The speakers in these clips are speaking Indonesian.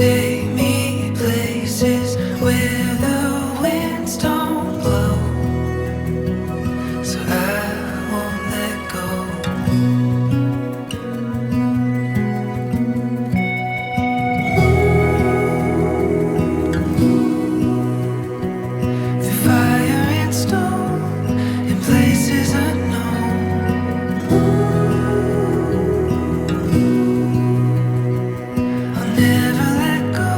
take me places where the winds don't blow, so I won't let go. Through fire and stone, in places unknown, I'll never let go.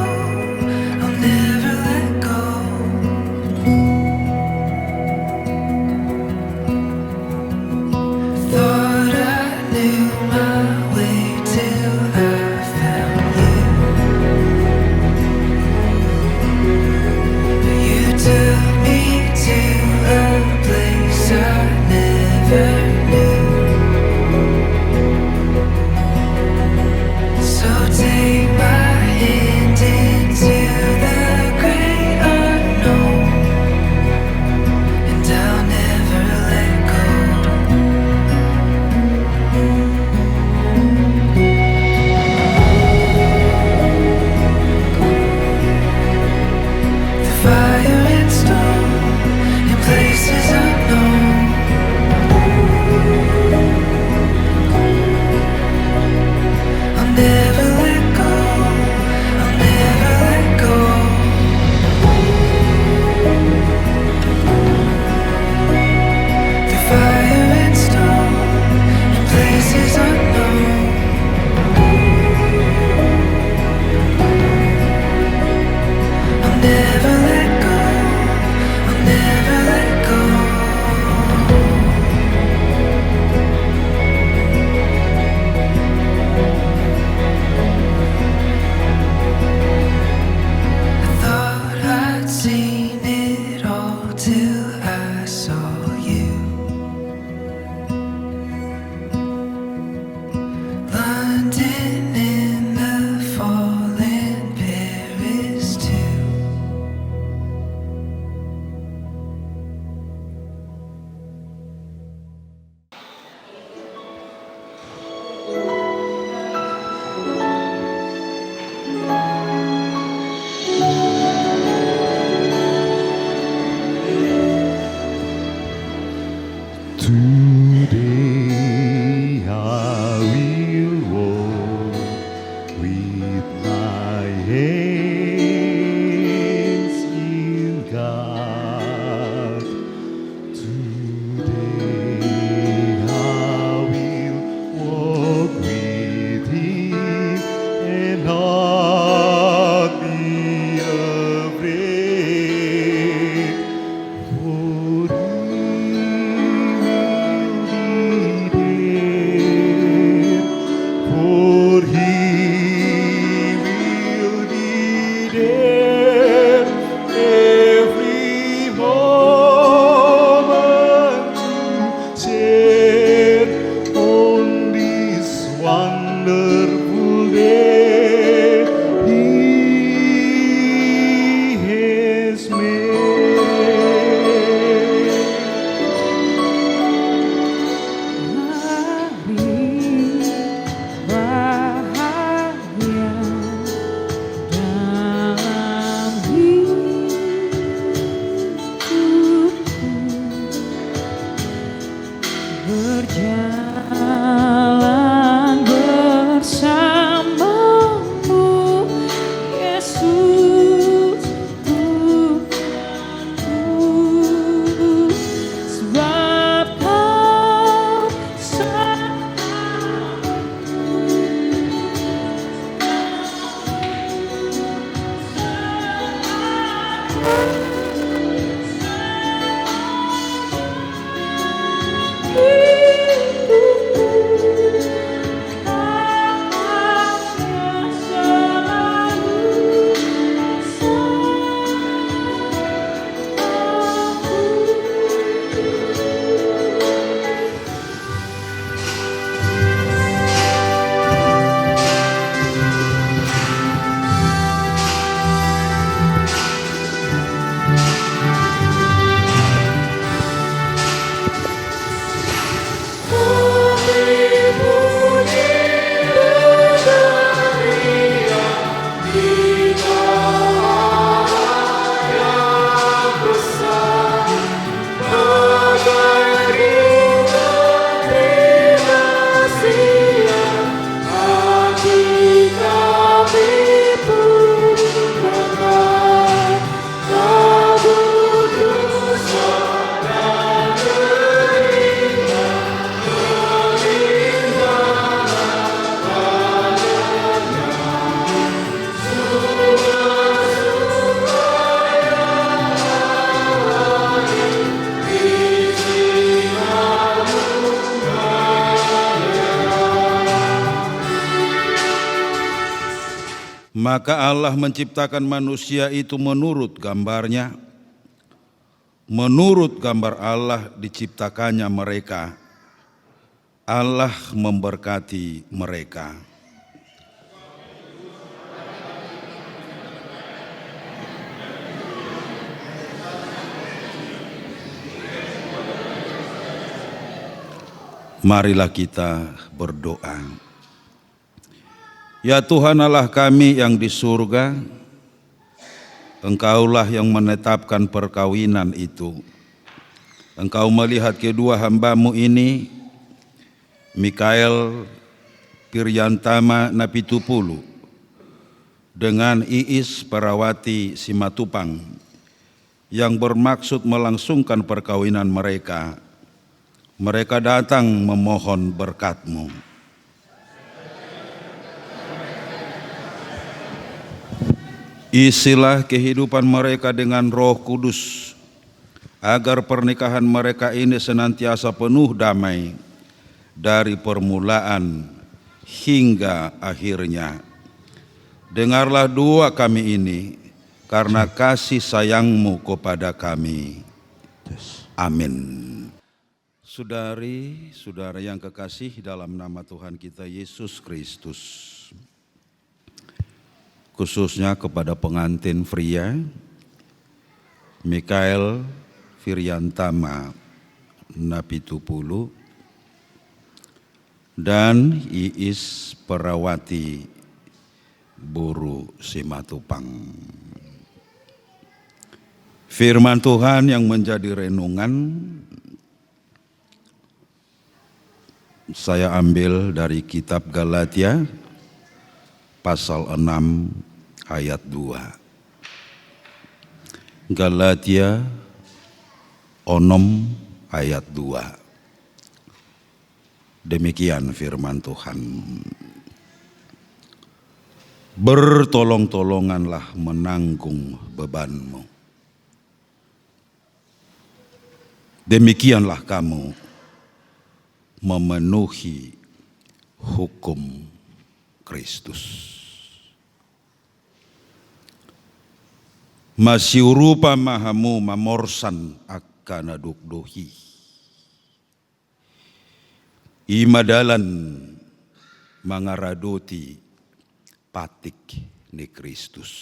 Maka Allah menciptakan manusia itu menurut gambarnya. Menurut gambar Allah diciptakannya mereka. Allah memberkati mereka. Marilah kita berdoa. Ya Tuhan Allah kami yang di surga, Engkaulah yang menetapkan perkawinan itu. Engkau melihat kedua hamba-Mu ini, Mikael Piryantama Napitupulu dengan Iis Parawati Simatupang, yang bermaksud melangsungkan perkawinan mereka. Mereka datang memohon berkat-Mu. Isilah kehidupan mereka dengan Roh Kudus, agar pernikahan mereka ini senantiasa penuh damai dari permulaan hingga akhirnya. Dengarlah doa kami ini karena kasih sayang-Mu kepada kami. Amin. Saudari-saudara yang kekasih dalam nama Tuhan kita Yesus Kristus, khususnya kepada pengantin pria Mikael Piryantama Napitupulu dan Iis Parawati Buru Simatupang. Firman Tuhan yang menjadi renungan saya ambil dari kitab Galatia pasal 6 ayat 2. Galatia 6 ayat 2. Demikian firman Tuhan. Bertolong-tolonganlah menanggung bebanmu. Demikianlah kamu memenuhi hukum Kristus. Masih rupa mahamu mamorsan akan adukdohi. Imadalan mangaradoti patik ni Kristus.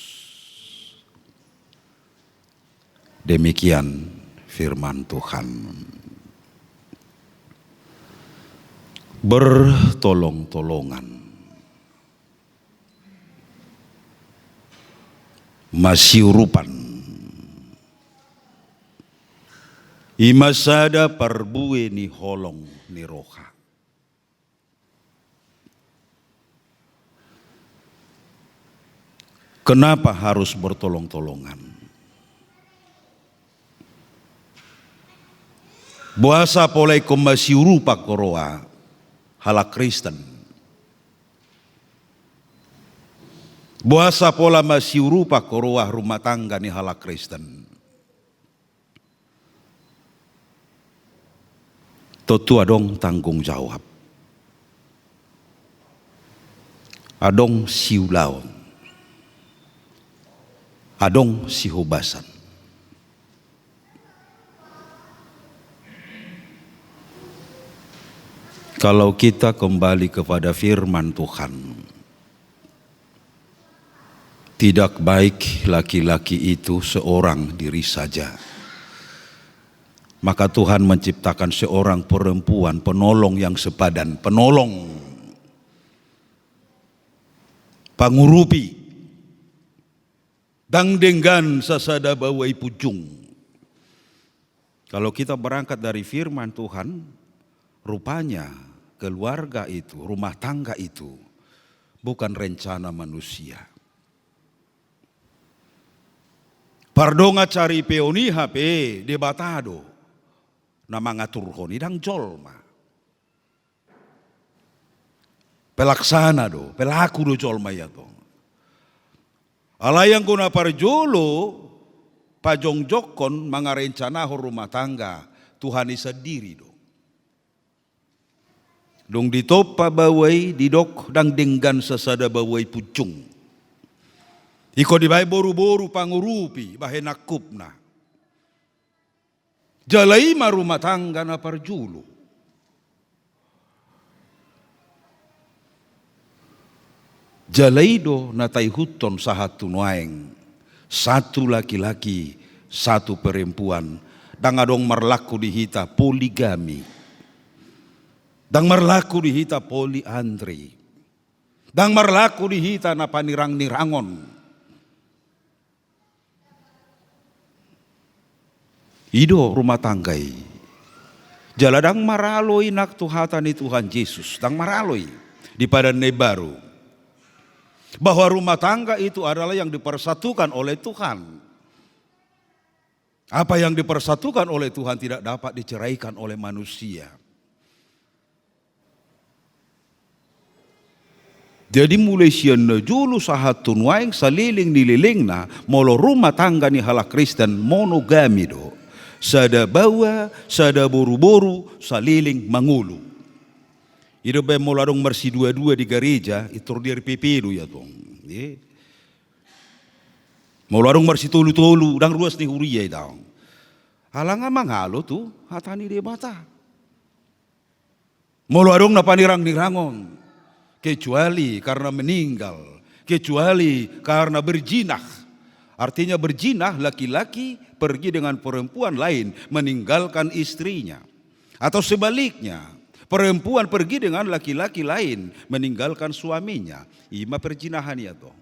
Demikian firman Tuhan. Bertolong-tolongan. Masiurupan imasada parbue ni holong ni roha. Kenapa harus bertolong-tolongan? Buasa polai masiurupa koroa halak Kristen. Buasa pola masih rupa koroah rumah tangga ni halak Kristen. Tentu adong tanggung jawab. Adong siulaon. Adong sihubasan. Kalau kita kembali kepada firman Tuhan, tidak baik laki-laki itu seorang diri saja. Maka Tuhan menciptakan seorang perempuan penolong yang sepadan, penolong, pangurupi, dangdenggan sasada bawai pujung. Kalau kita berangkat dari firman Tuhan, rupanya keluarga itu, rumah tangga itu bukan rencana manusia. Pardonga cari peoni HP debatado nama ngatur honi dang jolma. Pelaksana do, pelaku do jolma ya to. Alayang kuna parjolo pajong jokon mangarencana rumah tangga Tuhan sendiri do. Dong ditopa bawai didok dang denggan sesada bawai pucung. Iko di bae boru-boru pangurupi bahe nakupna. Jalai ma rumah tangga na parjulu. Jalaido na taihuton sahatu nuaeng. Satu laki-laki, satu perempuan. Dang adong marlaku dihita poligami. Dang marlaku dihita poliandri. Dang marlaku dihita na panirang-nirangon. Ido rumah tanggai. Jaladang maraloi nak Tuhatan Tuhan Yesus. Dang maraloi di padan baru. Bahwa rumah tangga itu adalah yang dipersatukan oleh Tuhan. Apa yang dipersatukan oleh Tuhan tidak dapat diceraikan oleh manusia. Jadi mulai siana julu sahatun waeng saliling nililingna molo rumah tangga ni halak Kristen monogami do. Sada bawa, sada boru-boru, saliling mangulu. Itu be moladong mersi dua-dua di gereja, itu dia pipidu ya tong. Moladong mersi tolu-tolu, dang ruas ni huria itu. Halanga mangalo tu, hatani dia bata. Moladong na panirang-nirangon, kecuali karena meninggal, kecuali karena berjinah. Artinya berjinah laki-laki pergi dengan perempuan lain meninggalkan istrinya. Atau sebaliknya, perempuan pergi dengan laki-laki lain meninggalkan suaminya. Ima perjinahan ya toh.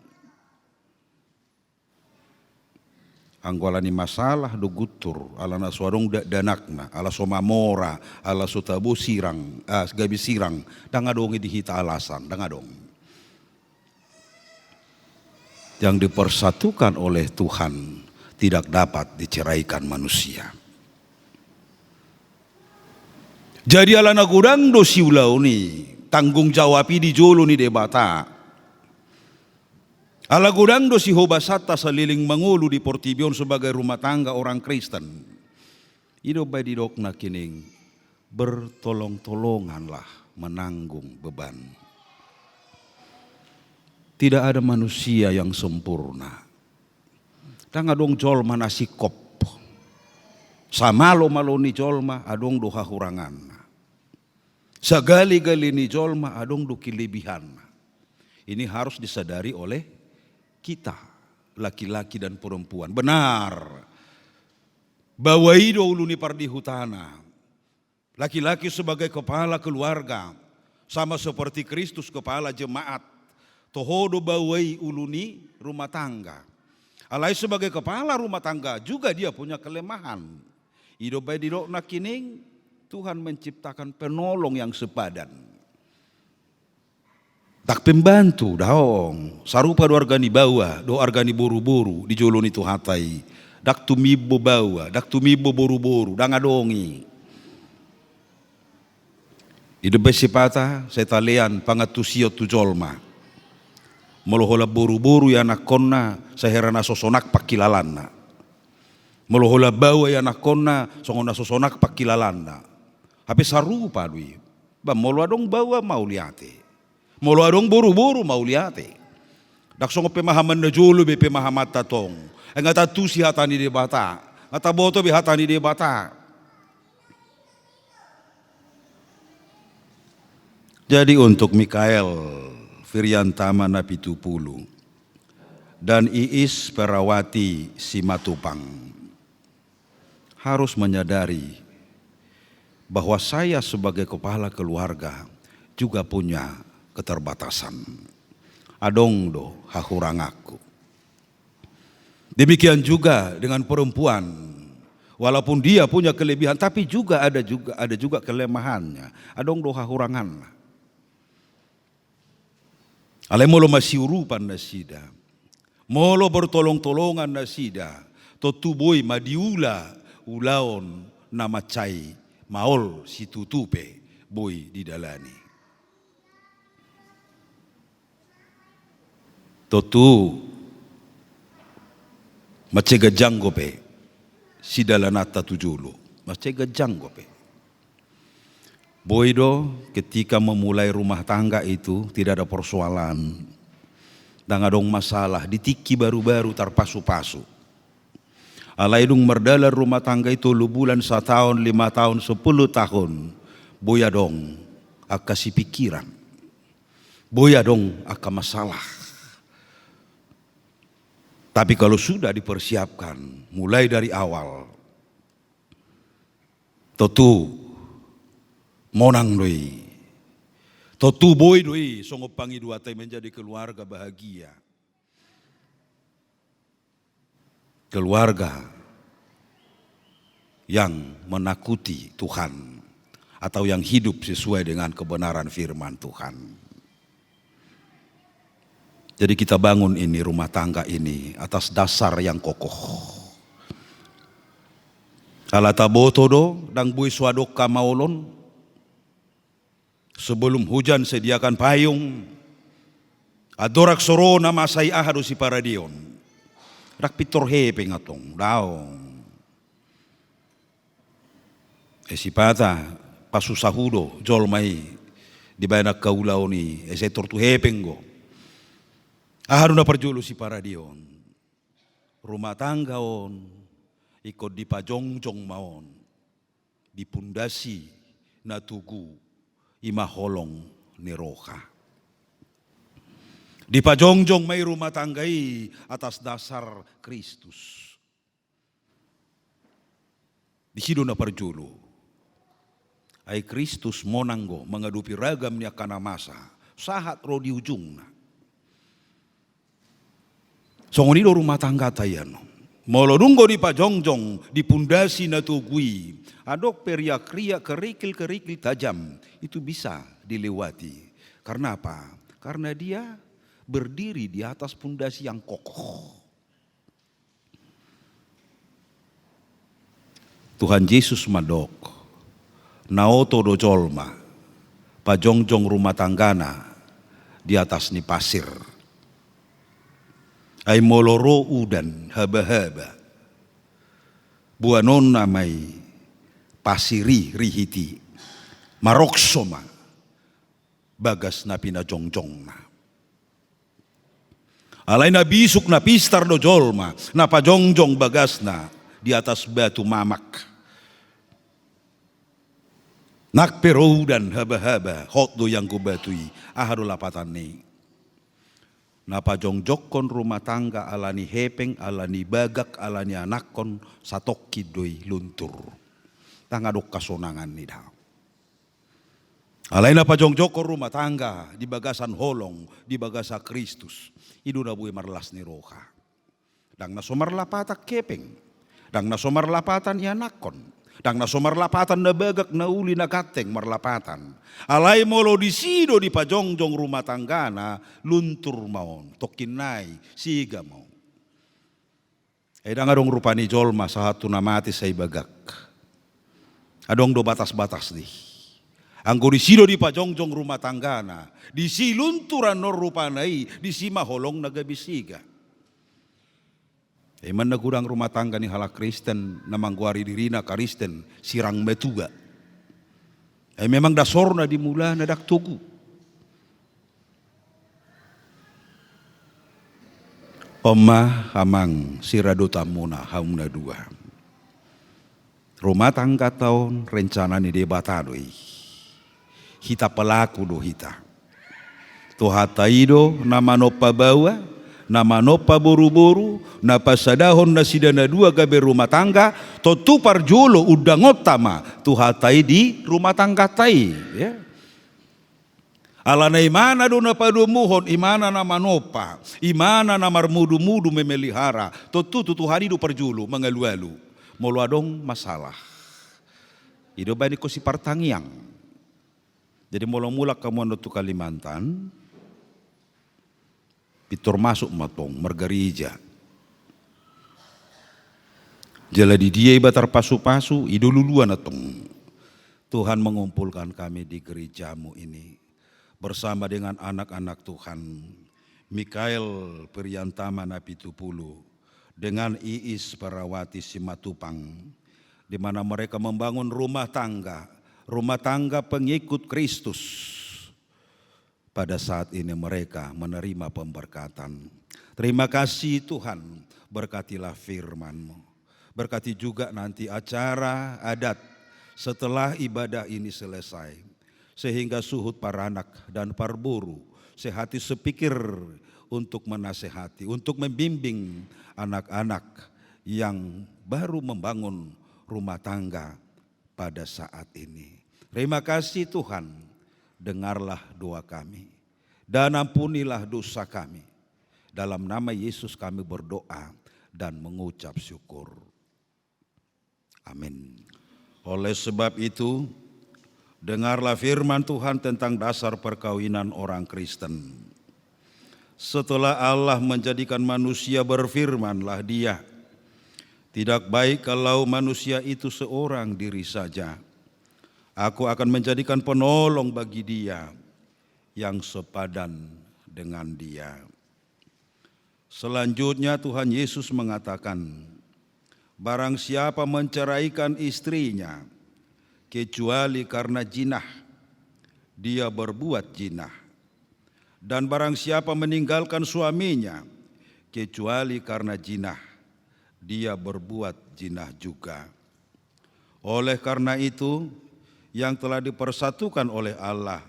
Anggolani masalah do gutur ala nasuarong danakna ala somamora ala sutabu sirang gabi sirang dangadongi dihita alasan dangadong. Yang dipersatukan oleh Tuhan tidak dapat diceraikan manusia. Jadi ala nagudang do siulau ni tanggung jawab di jolo ni debata. Ala gudang do si hobasata saliling mangulu di Portibion sebagai rumah tangga orang Kristen. Ido bay didok na kining bertolong-tolonganlah menanggung beban. Tidak ada manusia yang sempurna. Tang adong jolma nasi kop. Samalo-malo ni jolma adong do hahurangan. Sagali-gali ni jolma adong do kelebihan. Ini harus disadari oleh kita, laki-laki dan perempuan. Benar. Bahwa ido uluni pardi hutana. Laki-laki sebagai kepala keluarga. Sama seperti Kristus kepala jemaat. Tohodo bawai uluni rumah tangga. Alai sebagai kepala rumah tangga juga dia punya kelemahan. Ido bayi didok nakining Tuhan menciptakan penolong yang sepadan. Tak pembantu daong. Sarupa do argani bawa, do argani boru-boru di joloni tu hatai. Dak tumibo bawa, dak tumibo boru-boru, dangadongi. Ido bayi sipata setalian pangatusiot tu jolma. Molohola boru-boru ya nakonna saherana sosonak pakilalanna. Molohola bawa ya nakonna songona sosonak pakilalanna. Tapi sarupa dui. Ba molo adong bawa mau liate. Molo adong boru-boru mau liate. Dak songo pemahaman na jolo be pemahaman tatong. Ngata tu si hatani de bata. Ngata boto be hatani de bata. Jadi untuk Mikael Firyantama na 70 dan Iis Perawati Simatupang harus menyadari bahwa saya sebagai kepala keluarga juga punya keterbatasan. Adong do hahurangaku. Demikian juga dengan perempuan, walaupun dia punya kelebihan tapi juga ada juga kelemahannya. Adong do hahurangan. Ale molo masiurupan nasida, molo bertolong-tolongan nasida, to tuboi madiula ulaon nama cai maol situtupe boy di dalani. Totu macega janggope si dalanata tujulu, macega janggope. Boydo ketika memulai rumah tangga itu tidak ada persoalan. Dan adong masalah, ditiki baru-baru tarpasu-pasu. Alaidung merdalar rumah tangga itu 2 bulan, 1 tahun, 5 tahun, 10 tahun. Boya dong akasi pikiran. Boya dong aka masalah. Tapi kalau sudah dipersiapkan mulai dari awal, tentu monang doi. Tentu boy doi songop pangi dua tay menjadi keluarga bahagia. Keluarga yang menakuti Tuhan atau yang hidup sesuai dengan kebenaran firman Tuhan. Jadi kita bangun ini rumah tangga ini atas dasar yang kokoh. Alata botodo dang bui swadok kamaulon. Sebelum hujan sediakan payung. Adorak sorona masai ahadu si paradion. Rak pitor hepe ngatong daong. Esipata pasusahudo jolmai di banak kaulau ni esetor tu hepenggo. Ahadu na perjulu si paradion. Rumah tangga on ikut dipajongjong maon. Dipundasi na tugu ima holong neroka. Dipajongjong may rumah tanggai atas dasar Kristus. Di sido na parjulu. Ay Kristus monanggo mengadupi ragam niya kanamasa. Sahat ro di ujung na. Songonido rumah tangga tayano. Molodunggo di pajongjong, di pundasi na tugui. Adok periak-riak kerikil-kerikil tajam. Itu bisa dilewati. Karena apa? Karena dia berdiri di atas pundasi yang kokoh. Tuhan Yesus madok. Naoto do jolma. Pajongjong rumah tanggana. Di atas ni pasir. Ay moloro udan haba-haba. Buanon namay pasiri rihiti. Maroksoma. Bagas na pinajongjong na. Alay na bisuk na pistar do jolma. Na pajongjong bagas na di atas batu mamak. Nakpero udan haba-haba. Hot do yang kubatui. Ahado lapatan ni. Napa jongjokon rumah tangga alani hepeng, alani bagak, alani anakon satokki doi luntur. Tangadok kasonangan ni daw. Alai napa jongjokon rumah tangga di bagasan holong, di bagasa Kristus. Idu na bui marlas ni roka. Dang nasomar lapatak kepeng. Dang nasomar lapatan ianakon. Dang nasomar lapatan na bagak na uli na kateng marlapatan. Alay molo di sido di pajongjong rumah tanggana luntur maon. Tokinay, siga maon. Dang adong rupani jolma sahatu na mati say bagak. Adong do batas-batas di. Anggo di sido di pajongjong rumah tanggana. Di si lunturan no rupanay, di si maholong nagabisiga. Man nagurang rumah tangga ni halak Kristen na mangguari dirina Kristen sirang metuga. Memang dasor na dimula na daktugu. Oma hamang siraduta muna haum na dua. Rumah tangga tahun rencana ni debatadoi. Hita pelaku do hita. Tuhataido nama nopa bawa. Nama nopa boru-boru, napa sadahon na sidana dua gabe rumah tangga, totu parjolo udang otama, tuhatai di rumah tangga tai. Ya. Alana imana do napa dumuhon, imana nama nopa, imana nama mudu-mudu memelihara, totu tutuhani do parjolo, mengalu-alu, molo adong masalah. Ido bani ko si partangiang. Jadi molo mulak kamu ando tu Kalimantan, pitor masuk matong margarija. Jala di dia ibatar pasu-pasu idululuan atong. Tuhan mengumpulkan kami di gerejamu ini bersama dengan anak-anak Tuhan. Mikael Priantama Napitupulu dengan Iis Parawati Simatupang, di mana mereka membangun rumah tangga pengikut Kristus. pada saat ini mereka menerima pemberkatan. Terima kasih Tuhan, berkatilah firman-Mu. Berkati juga nanti acara adat setelah ibadah ini selesai. Sehingga suhut paranak dan parburu sehati sepikir untuk menasehati, untuk membimbing anak-anak yang baru membangun rumah tangga pada saat ini. Terima kasih Tuhan, dengarlah doa kami dan ampunilah dosa kami. Dalam nama Yesus kami berdoa dan mengucap syukur. Amin. Oleh sebab itu, dengarlah firman Tuhan tentang dasar perkawinan orang Kristen. Setelah Allah menjadikan manusia, berfirmanlah Dia, tidak baik kalau manusia itu seorang diri saja. Aku akan menjadikan penolong bagi dia yang sepadan dengan dia. Selanjutnya Tuhan Yesus mengatakan, barang siapa menceraikan istrinya kecuali karena jinah, dia berbuat jinah. Dan barang siapa meninggalkan suaminya kecuali karena jinah, dia berbuat jinah juga. Oleh karena itu, yang telah dipersatukan oleh Allah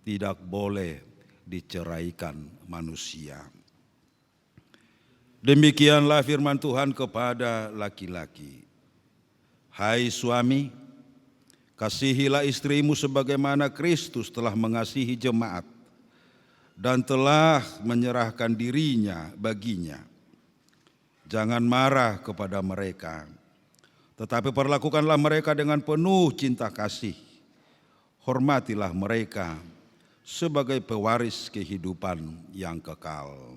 tidak boleh diceraikan manusia. Demikianlah firman Tuhan kepada laki-laki. Hai suami, kasihilah istrimu sebagaimana Kristus telah mengasihi jemaat dan telah menyerahkan dirinya baginya. Jangan marah kepada mereka, tetapi perlakukanlah mereka dengan penuh cinta kasih. Hormatilah mereka sebagai pewaris kehidupan yang kekal.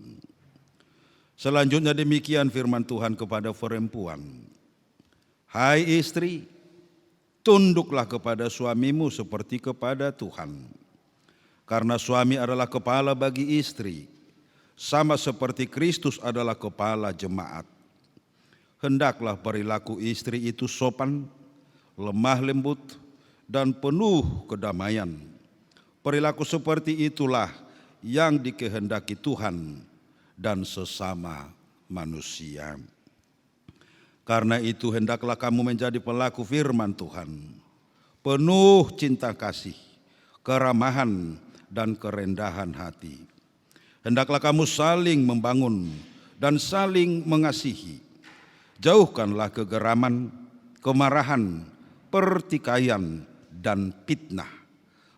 Selanjutnya demikian firman Tuhan kepada perempuan. Hai istri, tunduklah kepada suamimu seperti kepada Tuhan. Karena suami adalah kepala bagi istri, sama seperti Kristus adalah kepala jemaat. Hendaklah perilaku istri itu sopan, lemah lembut, dan penuh kedamaian. Perilaku seperti itulah yang dikehendaki Tuhan dan sesama manusia. Karena itu hendaklah kamu menjadi pelaku firman Tuhan, penuh cinta kasih, keramahan, dan kerendahan hati. Hendaklah kamu saling membangun dan saling mengasihi. Jauhkanlah kegeraman, kemarahan, pertikaian, dan fitnah.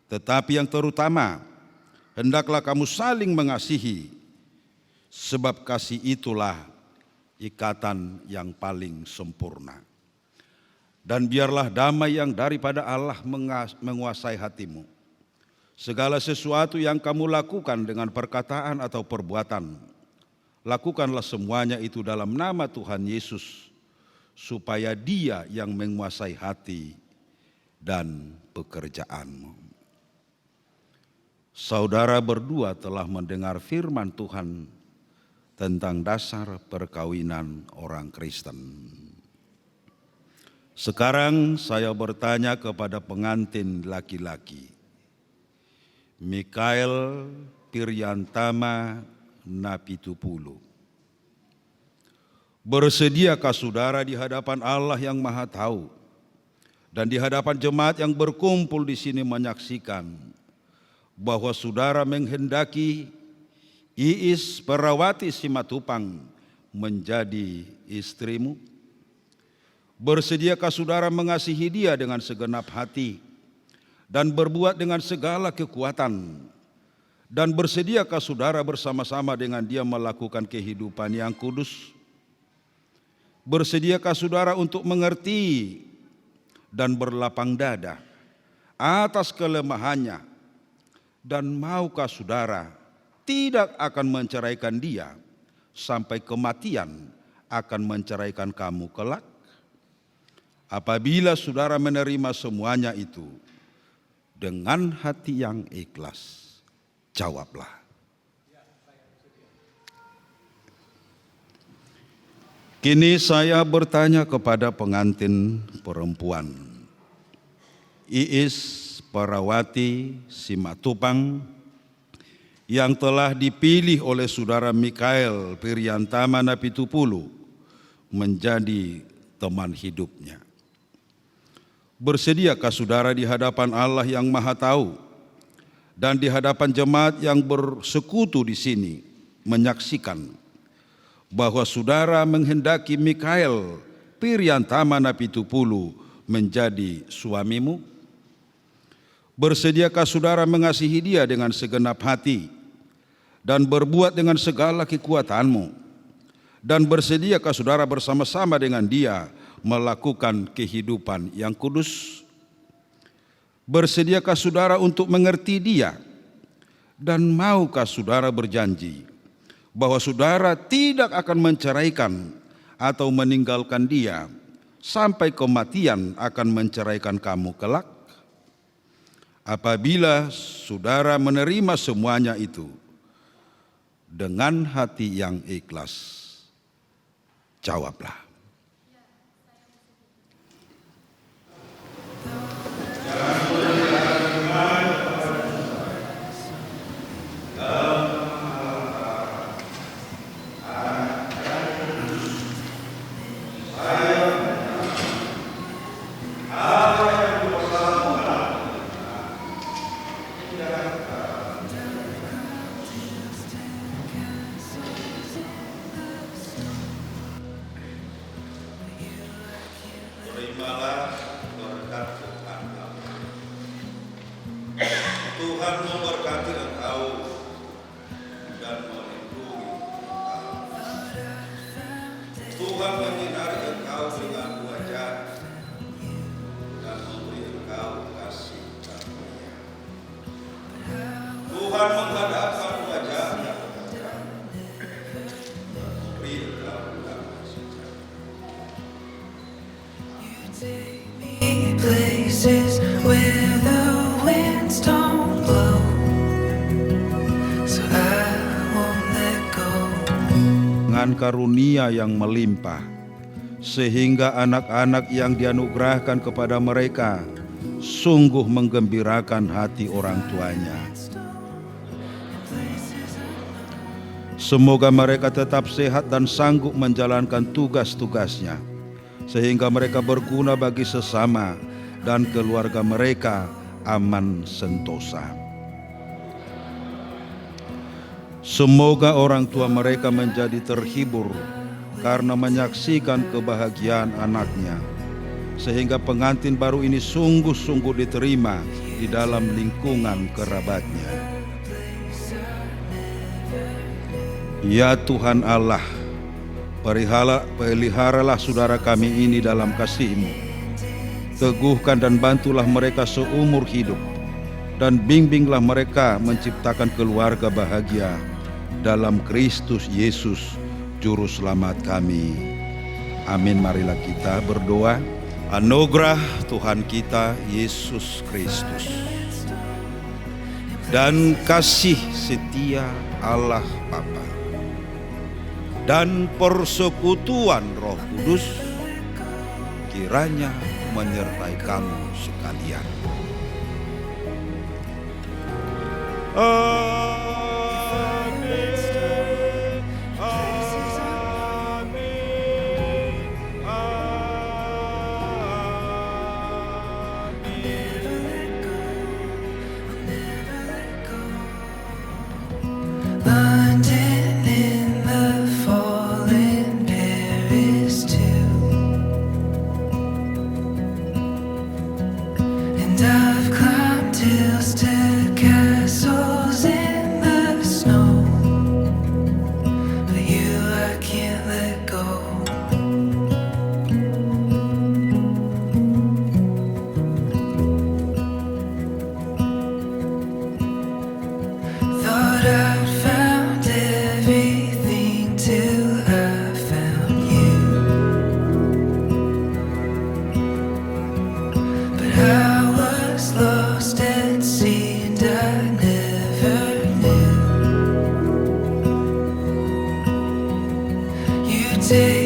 Tetapi yang terutama, hendaklah kamu saling mengasihi, sebab kasih itulah ikatan yang paling sempurna. Dan biarlah damai yang daripada Allah menguasai hatimu. Segala sesuatu yang kamu lakukan dengan perkataan atau perbuatan, lakukanlah semuanya itu dalam nama Tuhan Yesus, supaya Dia yang menguasai hati dan pekerjaanmu. Saudara berdua telah mendengar firman Tuhan tentang dasar perkawinan orang Kristen. Sekarang saya bertanya kepada pengantin laki-laki, Mikael Piryantama Napitupulu. Bersediakah saudara di hadapan Allah yang Maha Tahu dan di hadapan jemaat yang berkumpul di sini menyaksikan bahwa saudara menghendaki Iis Perawati Simatupang menjadi istrimu? Bersediakah saudara mengasihi dia dengan segenap hati dan berbuat dengan segala kekuatan? Dan bersediakah saudara bersama-sama dengan dia melakukan kehidupan yang kudus? Bersediakah saudara untuk mengerti dan berlapang dada atas kelemahannya? Dan maukah saudara tidak akan menceraikan dia sampai kematian akan menceraikan kamu kelak? Apabila saudara menerima semuanya itu dengan hati yang ikhlas, jawablah. Kini saya bertanya kepada pengantin perempuan, Iis Perawati Simatupang, yang telah dipilih oleh saudara Mikael Priantama Napitupulu menjadi teman hidupnya. Bersediakah saudara di hadapan Allah yang Maha Tahu dan di hadapan jemaat yang bersekutu di sini menyaksikan bahwa saudara menghendaki Mikael Priantama Napitupulu menjadi suamimu? Bersediakah saudara mengasihi dia dengan segenap hati dan berbuat dengan segala kekuatanmu? Dan bersediakah saudara bersama-sama dengan dia melakukan kehidupan yang kudus? Bersediakah saudara untuk mengerti dia? Dan maukah saudara berjanji bahwa saudara tidak akan menceraikan atau meninggalkan dia sampai kematian akan menceraikan kamu kelak? Apabila saudara menerima semuanya itu dengan hati yang ikhlas, jawablah. Terimalah berkat Tuhan. Tuhan memberkati engkau dan melindungi engkau. Tuhan menyinari engkau dengan wajah dan memberi engkau kasih karunia. Tuhan menghadapkan wajahnya dan memberi engkau damai sejahtera. Take me places where the winds don't blow, so I won't let go. Dengan karunia yang melimpah, sehingga anak-anak yang dianugerahkan kepada mereka sungguh menggembirakan hati orang tuanya. Semoga mereka tetap sehat dan sanggup menjalankan tugas-tugasnya, sehingga mereka berguna bagi sesama dan keluarga mereka aman sentosa. Semoga orang tua mereka menjadi terhibur karena menyaksikan kebahagiaan anaknya, sehingga pengantin baru ini sungguh-sungguh diterima di dalam lingkungan kerabatnya. Ya Tuhan Allah, peliharalah saudara kami ini dalam kasih-Mu. Teguhkan dan bantulah mereka seumur hidup, dan bimbinglah mereka menciptakan keluarga bahagia dalam Kristus Yesus, Juru Selamat kami. Amin. Marilah kita berdoa. Anugerah Tuhan kita Yesus Kristus dan kasih setia Allah Bapa dan persekutuan Roh Kudus kiranya menyertai kamu sekalian. London in the fall and Paris too, and I've climbed hills to castles in the snow. For you I can't let go. Thought I'd found everything till I found you, but I was lost at sea and I never knew. You take